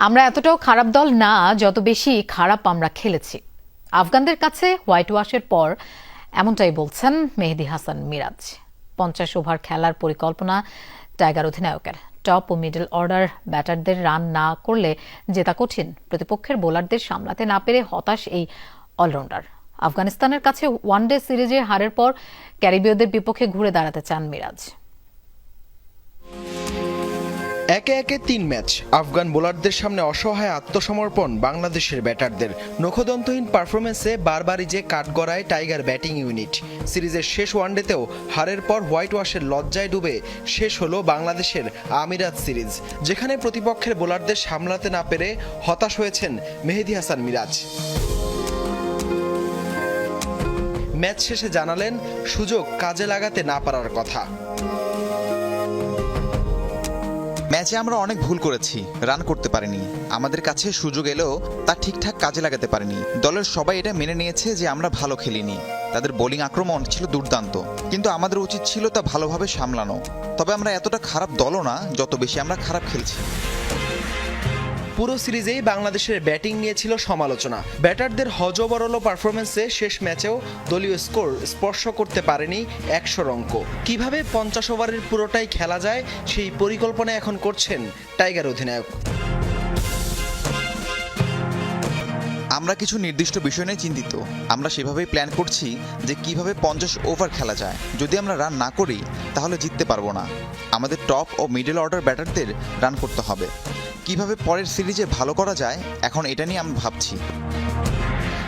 আমরা এতটাও খারাপ দল না, যত বেশি খারাপ আমরা খেলেছি। আফগানদের কাছে হোয়াইট ওয়াশের পর এমনটাই বলছেন মেহেদী হাসান মিরাজ। 50 ওভার খেলার পরিকল্পনা টাইগার অধিনায়কের। টপ ও মিডল অর্ডার ব্যাটারদের রান না করলে জেতা কঠিন। প্রতিপক্ষের বোলারদের সামলাতে না পেরে হতাশ এই অলরাউন্ডার। আফগানিস্তানের কাছে ওয়ানডে সিরিজে হারের পর ক্যারিবীয়দের বিপক্ষে ঘুরে দাঁড়াতে চান মিরাজ। একে একে 3 ম্যাচ আফগান বোলারদের সামনে অসহায় আত্মসমর্পণ বাংলাদেশের ব্যাটারদের। নখদন্তহীন পারফরমেন্সে বারবারই যে কাঠগড়ায় টাইগার ব্যাটিং ইউনিট। সিরিজের শেষ ওয়ানডেতেও হারের পর হোয়াইট ওয়াশের লজ্জায় ডুবে শেষ হলো বাংলাদেশের আমিরাত সিরিজ, যেখানে প্রতিপক্ষের বোলারদের সামলাতে না পেরে হতাশ হয়েছেন মেহেদী হাসান মিরাজ। ম্যাচ শেষে জানালেন সুযোগ কাজে লাগাতে না পারার কথা। ম্যাচে আমরা অনেক ভুল করেছি, রান করতে পারিনি। আমাদের কাছে সুযোগ এলেও তা ঠিকঠাক কাজে লাগাতে পারিনি। দলের সবাই এটা মেনে নিয়েছে যে আমরা ভালো খেলিনি। তাদের বোলিং আক্রমণ ছিল দুর্দান্ত, কিন্তু আমাদের উচিত ছিল তা ভালোভাবে সামলানো। তবে আমরা এতটা খারাপ দলও না, যত বেশি আমরা খারাপ খেলছি। পুরো সিরিজেই বাংলাদেশের ব্যাটিং নিয়ে ছিল সমালোচনা। ব্যাটারদের হযবরল পারফরমেন্সে শেষ ম্যাচেও দলীয় স্কোর স্পর্শ করতে পারেনি 100 অঙ্ক। কিভাবে 50 ওভারের পুরোটাই খেলা যায় সেই পরিকল্পনা এখন করছেন টাইগার অধিনায়ক। আমরা কিছু নির্দিষ্ট বিষয় নিয়ে চিন্তিত। আমরা সেভাবেই প্ল্যান করছি যে কিভাবে 50 ওভার খেলা যায়। যদি আমরা রান না করি তাহলে জিততে পারবো না। আমাদের টপ ও মিডল অর্ডার ব্যাটারদের রান করতে হবে। কিভাবে পরের সিরিজে ভালো করা যায়, এখন এটা নিয়ে আমরা ভাবছি।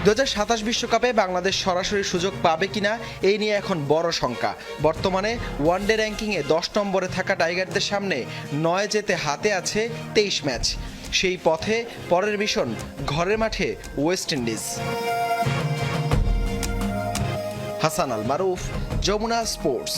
2027 বিশ্বকাপে বাংলাদেশ সরাসরি সুযোগ পাবে কিনা এই নিয়ে এখন বড় শঙ্কা। বর্তমানে ওয়ানডে র্যাঙ্কিংয়ে 10 নম্বরে থাকা টাইগারদের সামনে 9 জেতে হাতে আছে 23 ম্যাচ। সেই পথে পরের মিশন ঘরের মাঠে ওয়েস্ট ইন্ডিজ। হাসান আল মারুফ, যমুনা স্পোর্টস।